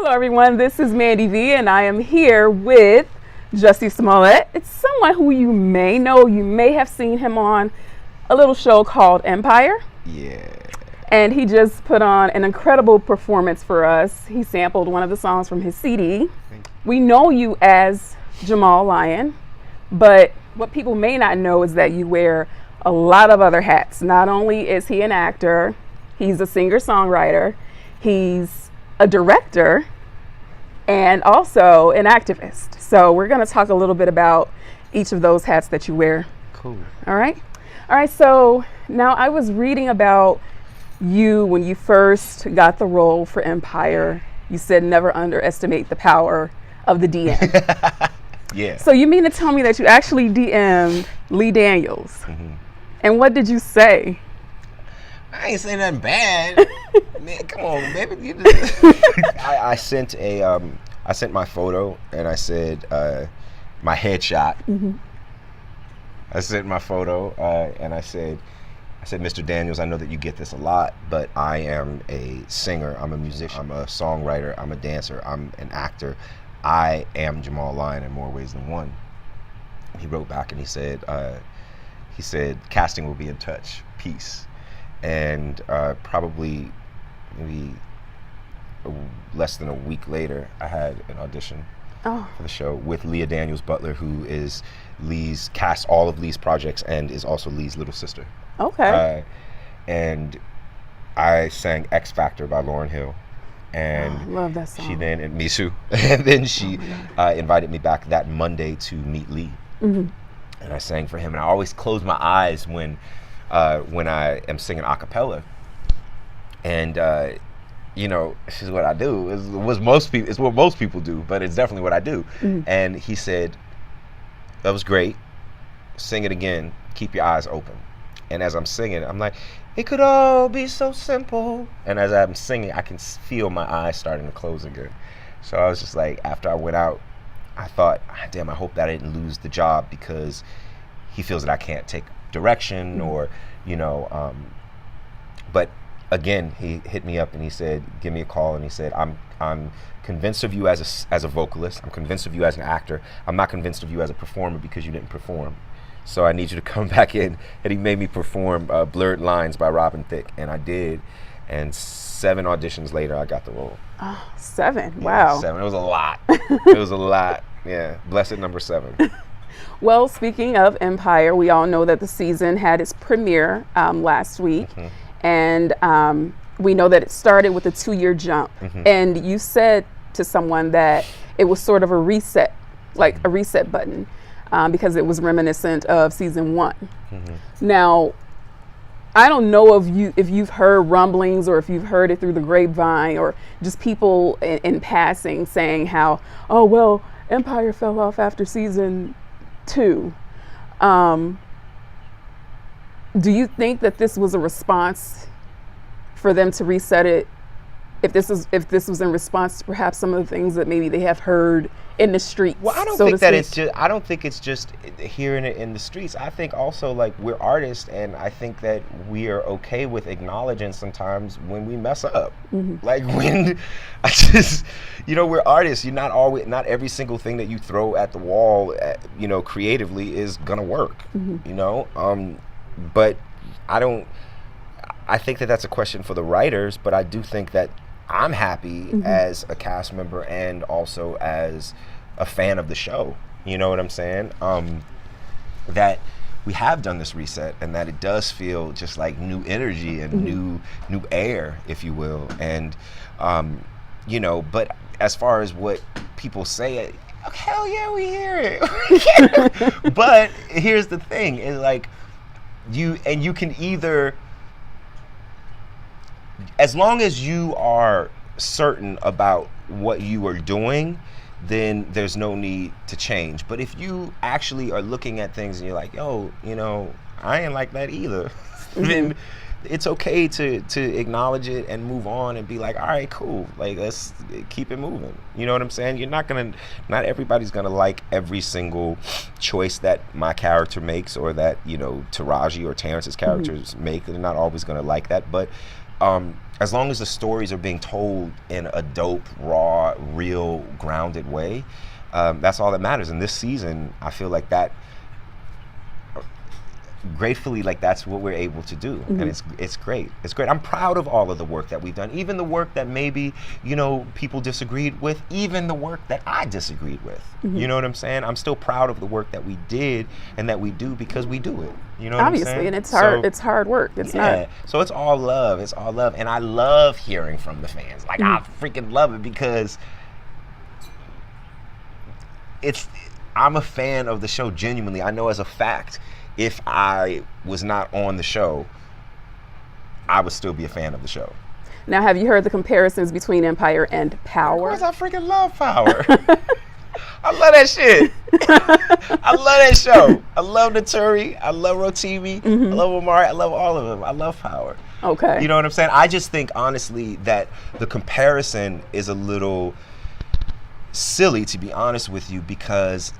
Hello everyone, this is Mandy V and I am here with Jussie Smollett. It's someone who you may know, you may have seen him on a little show called Empire. Yeah. And he just put on an incredible performance for us. He sampled one of the songs from his CD. We know you as Jamal Lyon, but what people may not know is that you wear a lot of other hats. Not only is he an actor, he's a singer-songwriter, he's a director, and also an activist. So we're going to talk a little bit about each of those hats that you wear. Cool. All right. So now I was reading about you when you first got the role for Empire. You said never underestimate the power of the DM. Yeah. So you mean to tell me that you actually DM'd Lee Daniels? Mm-hmm. And what did you say? I ain't saying nothing bad. Man, come on, baby. You just I sent my photo and I said my headshot. Mm-hmm. I sent my photo and I said, Mr. Daniels, I know that you get this a lot, but I am a singer, I'm a musician, I'm a songwriter, I'm a dancer, I'm an actor. I am Jamal Lyon in more ways than one. He wrote back and he said, casting will be in touch. Peace. And probably maybe less than a week later, I had an audition for the show with Leah Daniels Butler, who is Lee's, cast all of Lee's projects and is also Lee's little sister. Okay. And I sang X Factor by Lauryn Hill. And love that song. She then, and me too, and then she invited me back that Monday to meet Lee. Mm-hmm. And I sang for him. And I always close my eyes when I am singing a cappella. And, this is what I do. It's what most people do, but it's definitely what I do. Mm-hmm. And he said, that was great. Sing it again. Keep your eyes open. And as I'm singing, I'm like, it could all be so simple. And as I'm singing, I can feel my eyes starting to close again. So I was just like, after I went out, I thought, damn, I hope that I didn't lose the job because he feels that I can't take direction or, but again, he hit me up and he said, give me a call. And he said, I'm convinced of you as a vocalist. I'm convinced of you as an actor. I'm not convinced of you as a performer because you didn't perform. So I need you to come back in. And he made me perform Blurred Lines by Robin Thicke. And I did. And 7 auditions later, I got the role. Oh, 7. Yeah, wow. 7. It was a lot. It was a lot. Yeah. Blessed number 7. Well, speaking of Empire, we all know that the season had its premiere last week. Mm-hmm. And we know that it started with a 2-year jump. Mm-hmm. And you said to someone that it was sort of a reset, like a reset button. Because it was reminiscent of season 1. Mm-hmm. Now, I don't know if you've heard rumblings or if you've heard it through the grapevine or just people in passing saying how, oh, well, Empire fell off after season 2. Do you think that this was a response for them to reset it? If this was in response to perhaps some of the things that maybe they have heard in the streets. Well, I don't think it's just hearing it in the streets. I think also like we're artists, and I think that we are okay with acknowledging sometimes when we mess up. Mm-hmm. Like when we're artists. You're not every single thing that you throw at the wall, creatively is gonna work. Mm-hmm. But I think that that's a question for the writers, but I do think that I'm happy mm-hmm. as a cast member and also as a fan of the show. You know what I'm saying? That we have done this reset and that it does feel just like new energy and mm-hmm. new air, if you will. And, but as far as what people say, hell yeah, we hear it. But here's the thing, is like you can either, as long as you are certain about what you are doing, then there's no need to change. But if you actually are looking at things and you're like, yo, I ain't like that either, mm-hmm. then it's okay to acknowledge it and move on and be like, all right, cool. Like, let's keep it moving. You know what I'm saying? Not everybody's gonna like every single choice that my character makes or that, Taraji or Terrence's characters mm-hmm. make. They're not always gonna like that. But as long as the stories are being told in a dope, raw, real, grounded way, that's all that matters. And this season, I feel like that, gratefully, like that's what we're able to do. And it's great. It's great. I'm proud of all of the work that we've done, even the work that maybe, you know, people disagreed with, even the work that I disagreed with. You know what I'm saying? I'm still proud of the work that we did and that we do because we do it. You know what I'm saying? Obviously, and it's hard. It's hard work. It's not. So it's all love. It's all love, and I love hearing from the fans. Like I freaking love it because I'm a fan of the show genuinely. I know as a fact, if I was not on the show, I would still be a fan of the show. Now, have you heard the comparisons between Empire and Power? Of course, I freaking love Power. I love that shit. I love that show. I love Naturi. I love Rotimi. I love Omari. I love all of them. I love Power. Okay. You know what I'm saying? I just think, honestly, that the comparison is a little silly, to be honest with you, because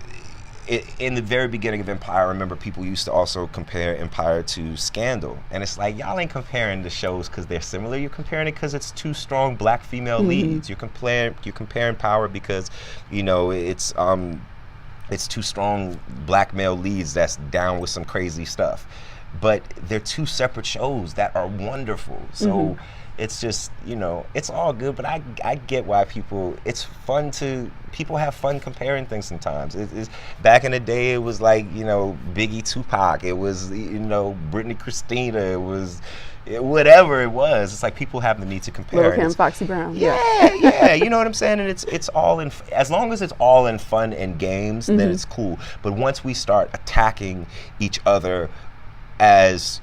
in the very beginning of Empire, I remember people used to also compare Empire to Scandal. And it's like, y'all ain't comparing the shows because they're similar. You're comparing it because it's two strong black female leads. You're comparing Power because, you know, it's two strong black male leads that's down with some crazy stuff. But they're two separate shows that are wonderful. So it's just, you know, it's all good, but I get why people have fun comparing things sometimes. It's back in the day, it was like, you know, Biggie, Tupac, it was, you know, Britney, Christina, it was whatever it was. It's like people have the need to compare. Lil' Kim, Foxy Brown. Yeah, you know what I'm saying? And it's all in, as long as it's all in fun and games, then it's cool. But once we start attacking each other as,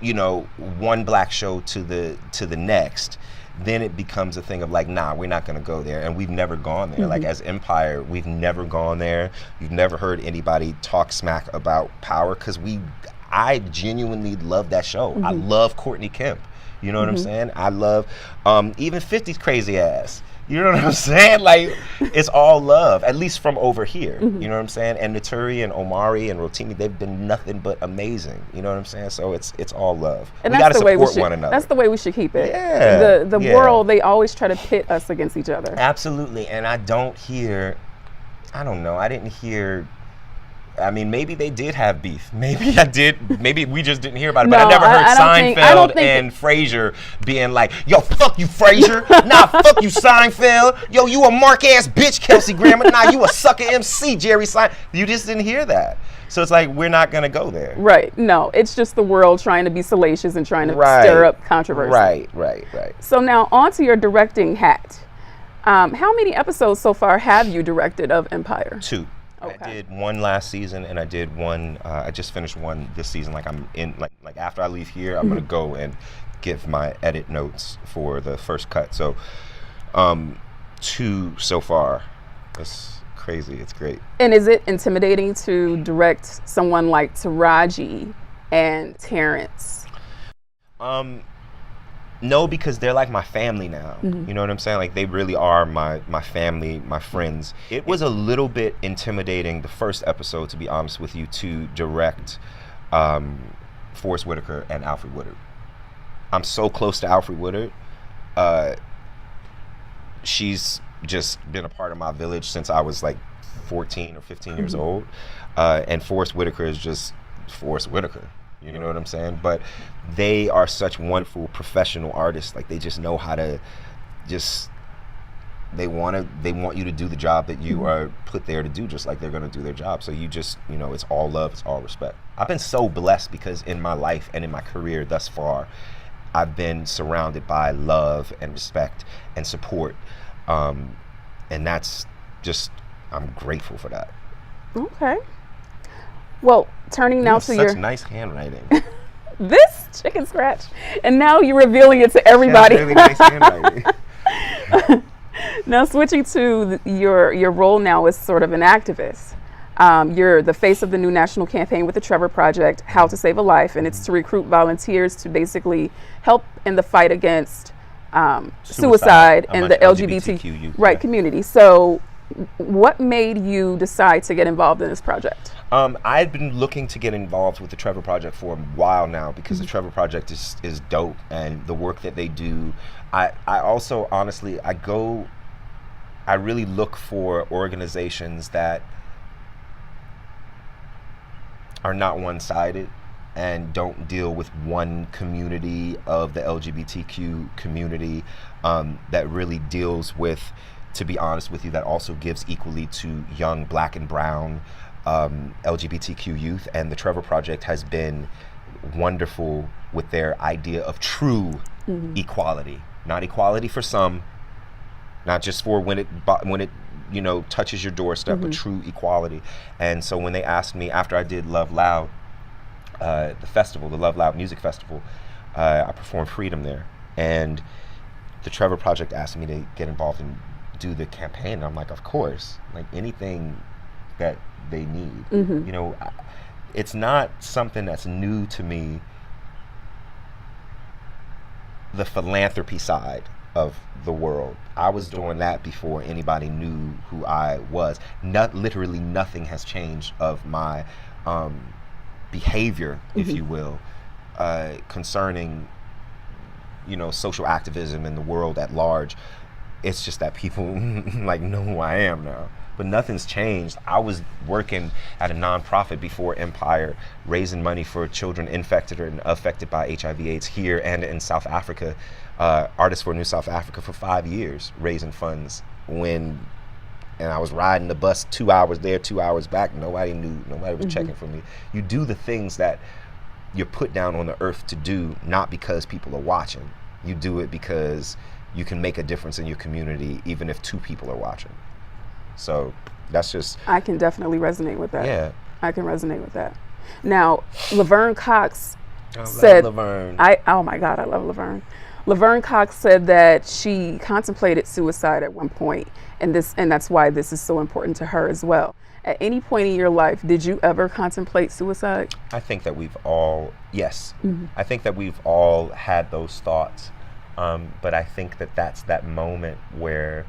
you know, one black show to the next, then it becomes a thing of like, nah, we're not gonna go there. And we've never gone there. Like as Empire, we've never gone there. You've never heard anybody talk smack about Power because I genuinely love that show. I love Courtney Kemp. You know what I'm saying? I love even 50's crazy ass. You know what I'm saying? Like, it's all love, at least from over here. You know what I'm saying? And Naturi and Omari and Rotimi, they've been nothing but amazing. You know what I'm saying? So it's all love. And we got to support one another. That's the way we should keep it. Yeah. The world, they always try to pit us against each other. Absolutely. And I don't know, I didn't hear, I mean, maybe they did have beef. Maybe I did. Maybe we just didn't hear about it. But I never heard Seinfeld and Frasier being like, yo, fuck you, Frasier. Nah, fuck you, Seinfeld. Yo, you a mark-ass bitch, Kelsey Grammer. Nah, you a sucker MC, Jerry Seinfeld. You just didn't hear that. So it's like, we're not going to go there. Right. No, it's just the world trying to be salacious and trying to stir up controversy. Right. So now on to your directing hat. How many episodes so far have you directed of Empire? 2. Okay. I did one last season, and I did one. I just finished one this season. Like I'm in, like after I leave here, I'm gonna go and give my edit notes for the first cut. So, 2 so far. That's crazy. It's great. And is it intimidating to direct someone like Taraji and Terrence? No, because they're like my family now. You know what I'm saying? Like they really are my family, my friends. It was a little bit intimidating the first episode, to be honest with you, to direct Forest Whitaker and Alfred Woodard. I'm so close to Alfred Woodard. She's just been a part of my village since I was like 14 or 15 years old. And Forest Whitaker is just Forest Whitaker. You know what I'm saying? But they are such wonderful professional artists. Like they just know how to they want you to do the job that you are put there to do, just like they're going to do their job. So you just, you know, it's all love, it's all respect. I've been so blessed because in my life and in my career thus far, I've been surrounded by love and respect and support. And that's just, I'm grateful for that. Okay. Well, turning now to your... such nice handwriting. This chicken scratch. And now you're revealing it to everybody. Really nice handwriting. Now switching to your role now as sort of an activist. You're the face of the new national campaign with the Trevor Project, How to Save a Life, and it's to recruit volunteers to basically help in the fight against suicide and the LGBTQ community. So What made you decide to get involved in this project? I had been looking to get involved with the Trevor Project for a while now because the Trevor Project is dope, and the work that they do. I also, honestly, I really look for organizations that are not one-sided and don't deal with one community of the LGBTQ community, that really deals with, to be honest with you, that also gives equally to young Black and brown LGBTQ youth. And the Trevor Project has been wonderful with their idea of true equality. Not equality for some, not just for when it touches your doorstep, but true equality. And so when they asked me, after I did Love Loud, the Love Loud Music Festival, I performed Freedom there, and the Trevor Project asked me to get involved and do the campaign. And I'm like, of course, like anything that they need. It's not something that's new to me, the philanthropy side of the world. I was doing that before anybody knew who I was. Literally nothing has changed of my behavior, if you will, concerning social activism in the world at large. It's just that people like know who I am now, but nothing's changed. I was working at a nonprofit before Empire, raising money for children infected and affected by HIV/AIDS here and in South Africa, Artists for New South Africa, for 5 years, raising funds. And I was riding the bus 2 hours there, 2 hours back. Nobody knew, nobody was checking for me. You do the things that you're put down on the earth to do, not because people are watching. You do it because you can make a difference in your community, even if 2 people are watching. So that's just... I can definitely resonate with that. Yeah. I can resonate with that. Now, Laverne Cox said... Laverne. Oh my God, I love Laverne. Laverne Cox said that she contemplated suicide at one point, and that's why this is so important to her as well. At any point in your life, did you ever contemplate suicide? I think that we've all, yes. I think that we've all had those thoughts. But I think that that's that moment where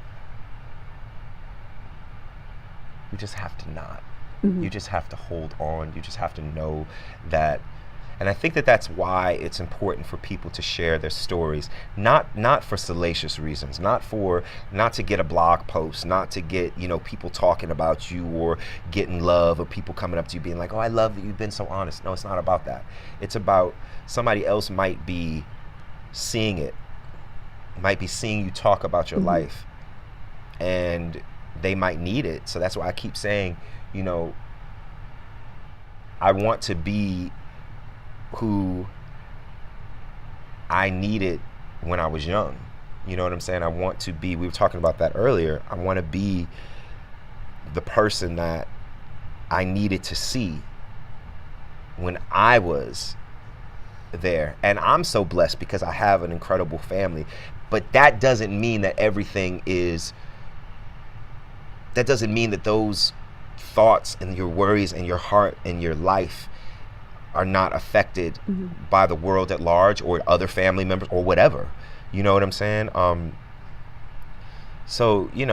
you just have to not. You just have to hold on. You just have to know that. And I think that that's why it's important for people to share their stories, not for salacious reasons, not to get a blog post, not to get, people talking about you or getting love, or people coming up to you being like, oh, I love that you've been so honest. No, it's not about that. It's about somebody else might be seeing it, might be seeing you talk about your life, and they might need it. So that's why I keep saying, I want to be who I needed when I was young. You know what I'm saying? I want to be, we were talking about that earlier, I want to be the person that I needed to see when I was there. And I'm so blessed because I have an incredible family, but that doesn't mean that that doesn't mean that those thoughts and your worries and your heart and your life are not affected by the world at large or other family members or whatever. You know what I'm saying? So, you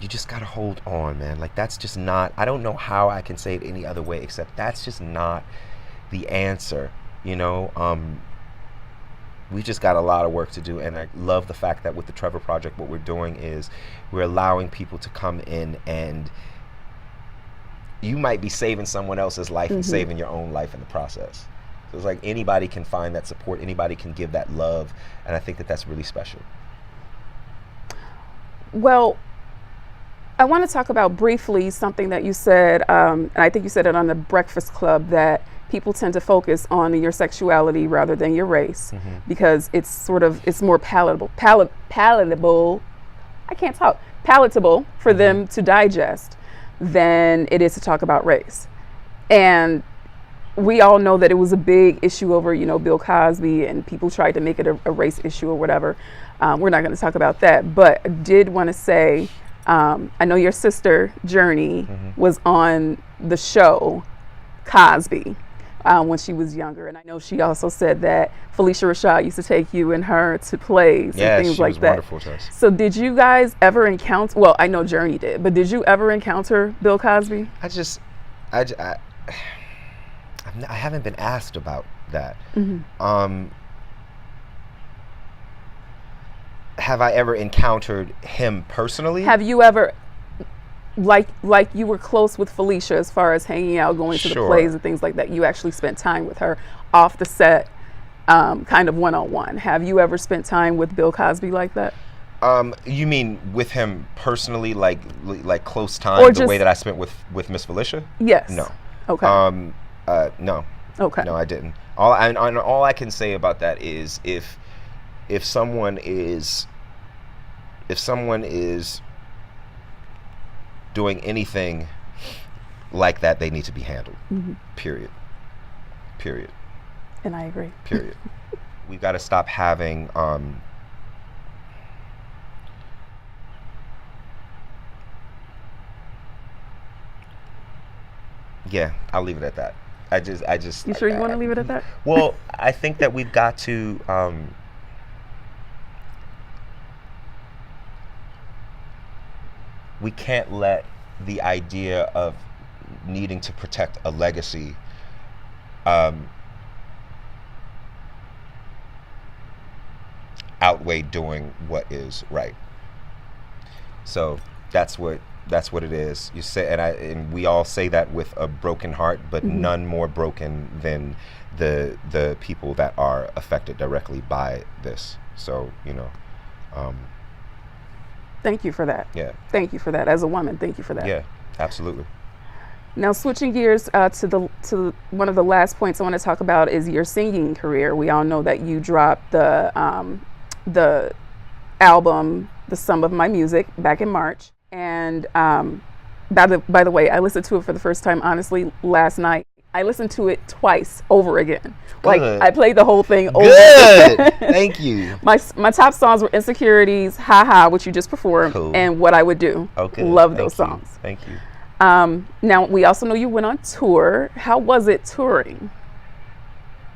just gotta hold on, man. Like, that's just not, I don't know how I can say it any other way except that's just not the answer. We've just got a lot of work to do, and I love the fact that with the Trevor Project, what we're doing is we're allowing people to come in, and you might be saving someone else's life and saving your own life in the process. So it's like anybody can find that support, anybody can give that love, and I think that that's really special. Well, I want to talk about briefly something that you said, and I think you said it on the Breakfast Club, that people tend to focus on your sexuality rather than your race because it's more palatable. I can't talk. Palatable for them to digest than it is to talk about race. And we all know that it was a big issue over, Bill Cosby, and people tried to make it a race issue or whatever. We're not going to talk about that, but I did want to say, I know your sister, Journey, was on the show Cosby. when she was younger. And I know she also said that Felicia Rashad used to take you and her to plays and things like that. Yeah, she was wonderful to us. So did you guys ever encounter, well, I know Journey did, but did you ever encounter Bill Cosby? I haven't been asked about that. Have I ever encountered him personally? Have you ever, like you were close with Felicia as far as hanging out, going to the plays and things like that, you actually spent time with her off the set, kind of one-on-one. Have you ever spent time with Bill Cosby like that? You mean with him personally, like close time, or the way that I spent with Miss Felicia? Yes. No. Okay. No. Okay. No, I didn't. All I can say about that is if someone is doing anything like that, they need to be handled. Period. And I agree. Period. We've got to stop having yeah, I'll leave it at that. I just You sure you want to leave it at that? Well, I think that we've got to we can't let the idea of needing to protect a legacy outweigh doing what is right. So that's what it is. You say, and we all say that with a broken heart, but none more broken than the people that are affected directly by this. So, thank you for that. Yeah. Thank you for that. As a woman, thank you for that. Yeah, absolutely. Now, switching gears to one of the last points I want to talk about is your singing career. We all know that you dropped the album, The Sum of My Music, back in March. And by the way, I listened to it for the first time, honestly, last night. I listened to it twice over again. Good. Like, I played the whole thing over. Good. Thank you. My top songs were Insecurities, Ha Ha, which you just performed, cool. and What I Would Do. Okay. Love those songs. Thank you. Now, we also know you went on tour. How was it touring?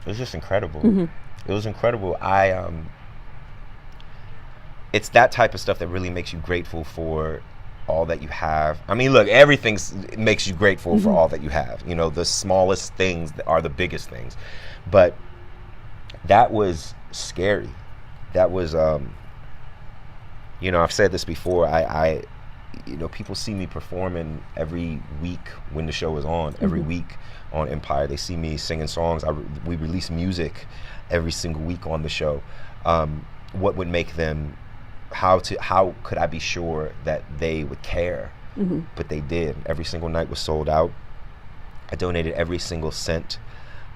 It was just incredible. It was incredible. It's that type of stuff that really makes you grateful for all that you have. I mean, look, everything makes you grateful for all that you have. The smallest things are the biggest things. But that was scary. That was, I've said this before. People see me performing every week when the show is on. Every week on Empire, they see me singing songs. We release music every single week on the show. What would make them? How could I be sure that they would care? But they did. Every single night was sold out. I donated every single cent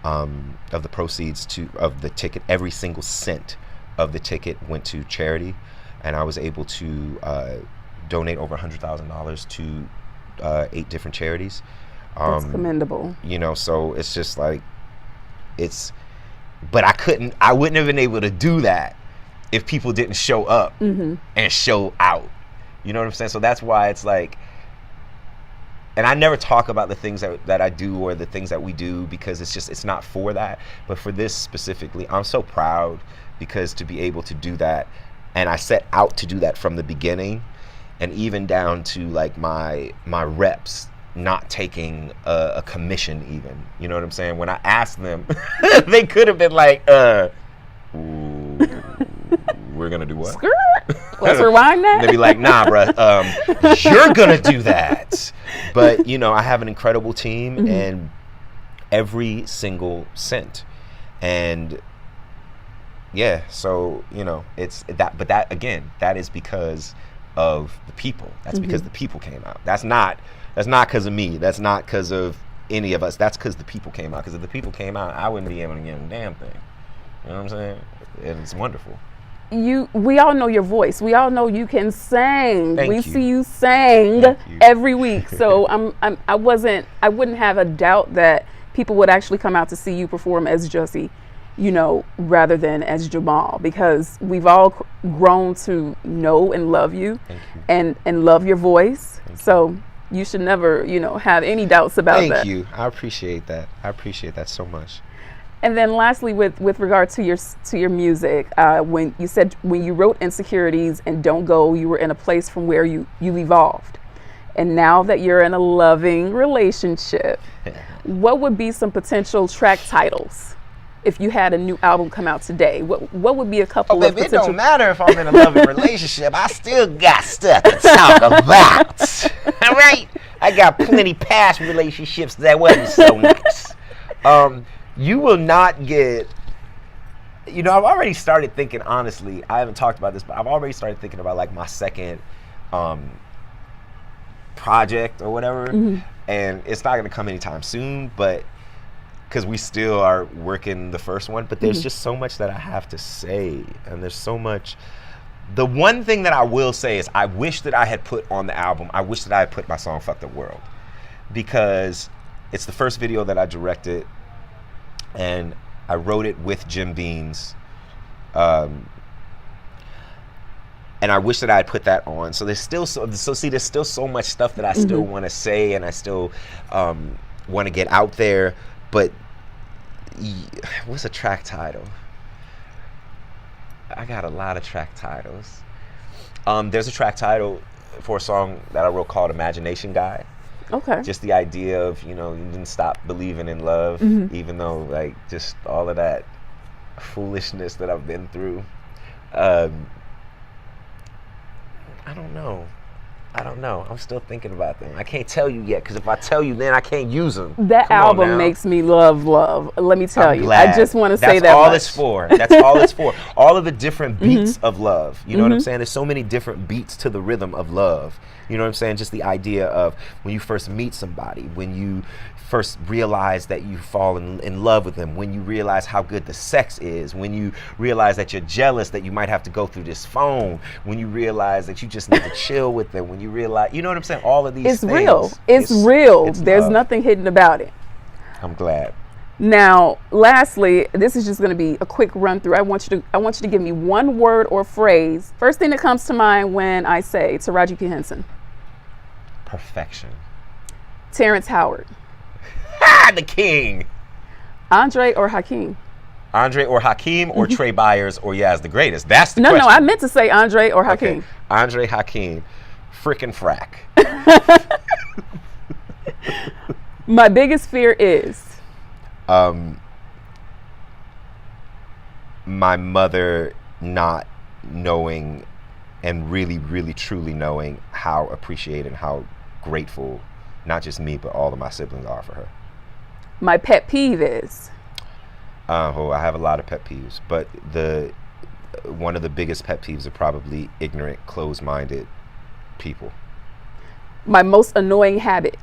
of the proceeds of the ticket. Every single cent of the ticket went to charity, and I was able to donate over $100,000 to 8 different charities. That's commendable. So it's just like but I wouldn't have been able to do that if people didn't show up and show out. You know what I'm saying? So that's why it's like, and I never talk about the things that I do or the things that we do, because it's not for that. But for this specifically, I'm so proud, because to be able to do that, and I set out to do that from the beginning, and even down to like my reps not taking a commission even. You know what I'm saying? When I asked them, they could have been like, we're gonna do what? Let's rewind that. They'd be like, nah, bruh, you're gonna do that. But I have an incredible team, and every single cent, and yeah, so it's that. But that again, that is because of the people. That's because the people came out. That's not because of me. That's not because of any of us. That's because the people came out. Because if the people came out, I wouldn't be able to get a damn thing. You know what I'm saying? And it's wonderful. We all know your voice. We all know you can sing. Thank we you. See you sing every week. So I wouldn't have a doubt that people would actually come out to see you perform as Jussie, rather than as Jamal, because we've all grown to know and love you, and love your voice. So You should never, have any doubts about that. Thank you. I appreciate that. I appreciate that so much. And then lastly, with regard to your music, when you said when you wrote Insecurities and Don't Go, you were in a place from where you evolved. And now that you're in a loving relationship, what would be some potential track titles if you had a new album come out today? What would be a couple of potential... It don't matter if I'm in a loving relationship. I still got stuff to talk about. All right? I got plenty past relationships that wasn't so nice. You will not get... I've already started thinking, honestly, I haven't talked about this, but I've already started thinking about like my second project or whatever. Mm-hmm. And it's not going to come anytime soon, but because we still are working the first one, but there's just so much that I have to say, and there's so much. The one thing that I will say is I wish that I had put on the album, I wish that I had put my song Fuck the World, because it's the first video that I directed, and I wrote it with Jim Beans, and I wish that I had put that on. So there's still there's still so much stuff that I still want to say, and I still want to get out there. But what's a track title? I got a lot of track titles. There's a track title for a song that I wrote called Imagination Guy. Okay. Just the idea of, you didn't stop believing in love, even though, like, just all of that foolishness that I've been through. I don't know. I'm still thinking about them. I can't tell you yet, because if I tell you, then I can't use them. That album makes me love. Let me tell you. I just want to say that. That's all it's for. That's all it's for. All of the different beats of love. You know what I'm saying? There's so many different beats to the rhythm of love. You know what I'm saying? Just the idea of when you first meet somebody, when you first realize that you fall in love with them, when you realize how good the sex is, when you realize that you're jealous that you might have to go through this phone, when you realize that you just need to chill with them, when you realize, you know what I'm saying? All of these things. It's real. There's nothing hidden about it. I'm glad. Now, lastly, this is just going to be a quick run through. I want you to give me one word or phrase. First thing that comes to mind when I say Taraji P. Henson. Perfection. Terrence Howard. The king. Andre or Hakeem? Andre or Hakeem or Trey Byers or Yaz the Greatest? That's the question. No, I meant to say Andre or Hakeem. Okay. Andre Hakeem. Frickin' frack. My biggest fear is? My mother not knowing and really, really, truly knowing how appreciated and how grateful, not just me, but all of my siblings are for her. My pet peeve is? I have a lot of pet peeves, but one of the biggest pet peeves are probably ignorant, closed-minded people. My most annoying habit?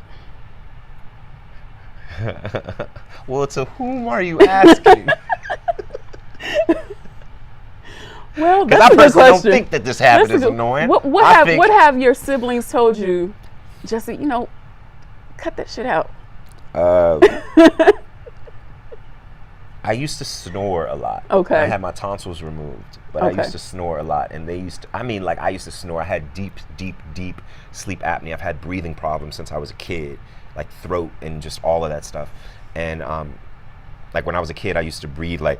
Well, to whom are you asking? Well, because I personally don't think that this habit is annoying. What have your siblings told you, Jussie? Cut that shit out. I used to snore a lot. Okay. I had my tonsils removed, but I used to snore a lot, and I used to snore. I had deep, deep, deep sleep apnea. I've had breathing problems since I was a kid, like throat and just all of that stuff. And like when I was a kid, I used to breathe like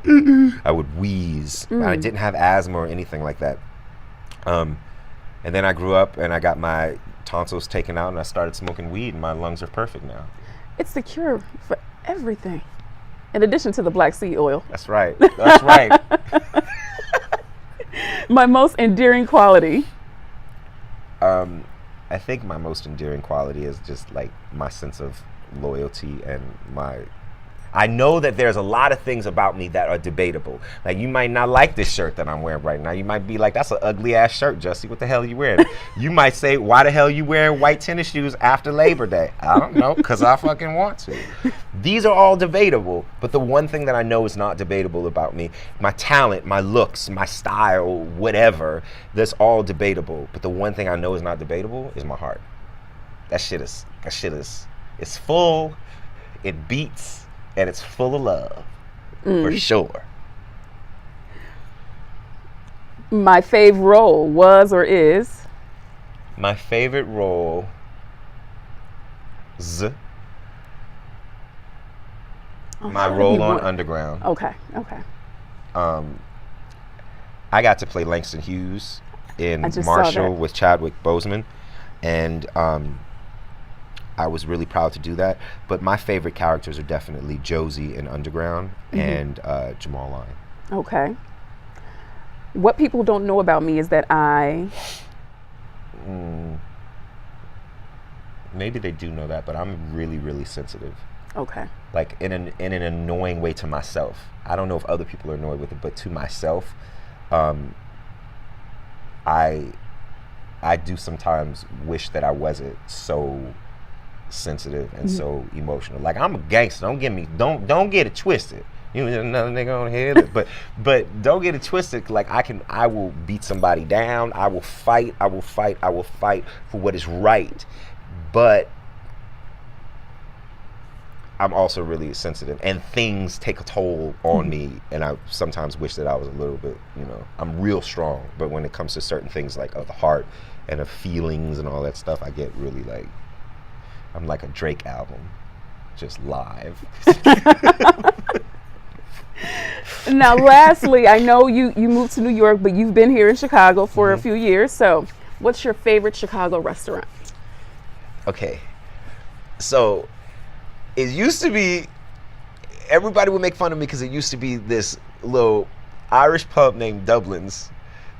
I would wheeze. I didn't have asthma or anything like that. And then I grew up and I got my tonsils taken out and I started smoking weed, and my lungs are perfect now. It's the cure for everything. In addition to the black seed oil. That's right. That's right. My most endearing quality? I think my most endearing quality is just like my sense of loyalty and I know that there's a lot of things about me that are debatable. Like, you might not like this shirt that I'm wearing right now. You might be like, that's an ugly ass shirt, Jussie. What the hell are you wearing? You might say, why the hell are you wearing white tennis shoes after Labor Day? I don't know, because I fucking want to. These are all debatable, but the one thing that I know is not debatable about me, my talent, my looks, my style, whatever, that's all debatable. But the one thing I know is not debatable is my heart. That shit is, it's full, it beats, and it's full of love, for sure. My favorite role was or is? My favorite role My role on Underground. Okay. I got to play Langston Hughes in I just Marshall with Chadwick Boseman, and I was really proud to do that. But my favorite characters are definitely Josie in Underground and Jamal Lyon. Okay. What people don't know about me is that maybe they do know that, but I'm really, really sensitive. Okay. Like in an annoying way to myself. I don't know if other people are annoyed with it, but to myself, I do sometimes wish that I wasn't so sensitive and so emotional. Like, I'm a gangster. Don't get it twisted. You know, another nigga on here, but don't get it twisted. Like, I will beat somebody down. I will fight for what is right. But I'm also really sensitive, and things take a toll on me, and I sometimes wish that I was a little bit, I'm real strong, but when it comes to certain things like of the heart and of feelings and all that stuff, I get really like, I'm like a Drake album, just live. Now, lastly, I know you moved to New York, but you've been here in Chicago for a few years, so what's your favorite Chicago restaurant? Okay, so it used to be, everybody would make fun of me because it used to be this little Irish pub named Dublin's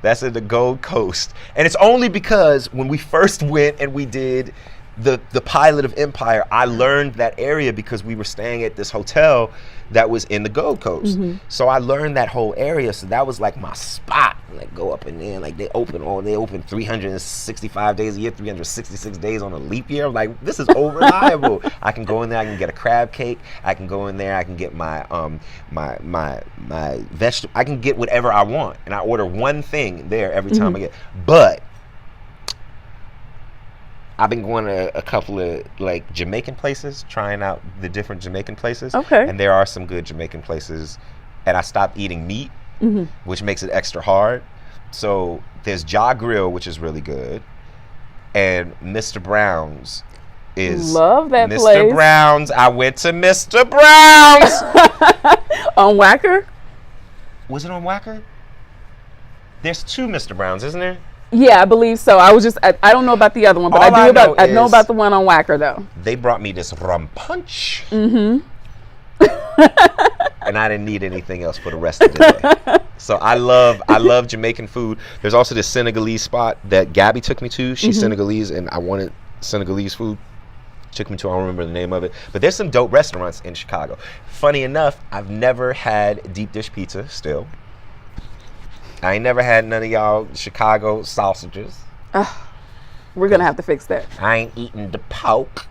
that's in the Gold Coast. And it's only because when we first went and we did the pilot of Empire, I learned that area because we were staying at this hotel that was in the Gold Coast. So I learned that whole area, so that was like my spot. Like, go up in there, like they open 365 days a year, 366 days on a leap year. I'm like, this is reliable. I can go in there, I can get a crab cake, I can go in there, I can get my my vegetable, I can get whatever I want, and I order one thing there every time I get. But I've been going to a couple of like Jamaican places, trying out the different Jamaican places. Okay. And there are some good Jamaican places. And I stopped eating meat, which makes it extra hard. So there's Ja Grill, which is really good. And Mr. Brown's is... Love that Mr. place. Mr. Brown's. I went to Mr. Brown's. On Wacker? Was it on Wacker? There's two Mr. Brown's, isn't there? Yeah, I believe so. I don't know about the other one, but I know about the one on Wacker though. They brought me this rum punch. And I didn't need anything else for the rest of the day. So I love Jamaican food. There's also this Senegalese spot that Gabby took me to. She's Senegalese, and I wanted Senegalese food. Took me to, I don't remember the name of it. But there's some dope restaurants in Chicago. Funny enough, I've never had deep dish pizza still. I ain't never had none of y'all Chicago sausages. We're going to have to fix that. I ain't eating the pork.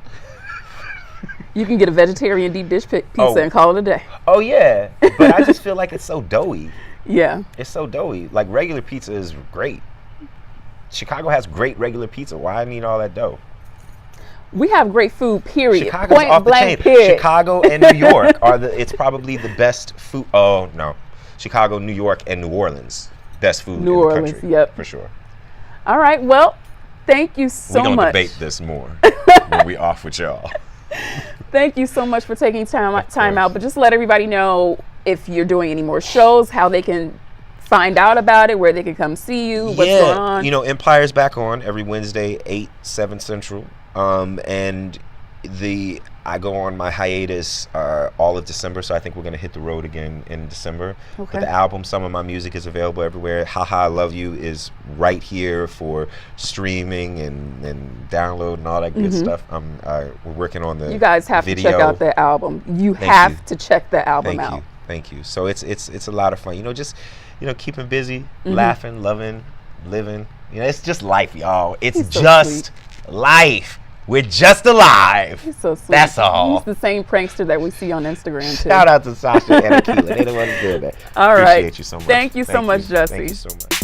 You can get a vegetarian deep dish pizza and call it a day. Oh, yeah. But I just feel like it's so doughy. Yeah. It's so doughy. Like, regular pizza is great. Chicago has great regular pizza. Why need all that dough? We have great food, period. Chicago's Point off the blank, chain. period. Chicago and New York it's probably the best food. Oh, no. Chicago, New York, and New Orleans. Best food in the country. Yep. For sure. All right. Well, thank you so much. We're going to debate this more when we off with y'all. Thank you so much for taking time out. But just let everybody know if you're doing any more shows, how they can find out about it, where they can come see you, what's going on. Empire's back on every Wednesday, 8, 7 Central. And I go on my hiatus all of December, so I think we're going to hit the road again in December. Okay. But the album, some of my music is available everywhere. Haha, I Love You is right here for streaming and download and all that good stuff. We're working on the video. You guys have to check out the album. You have to check the album out. Thank you. So it's a lot of fun. Just keeping busy, laughing, loving, living. It's just life, y'all. It's just life. We're just alive. He's so sweet. That's all. He's the same prankster that we see on Instagram, too. Shout out to Sasha and Akila. They the ones who did that. All right. Appreciate you so much. Thank you so much, Jussie. Thank you so much.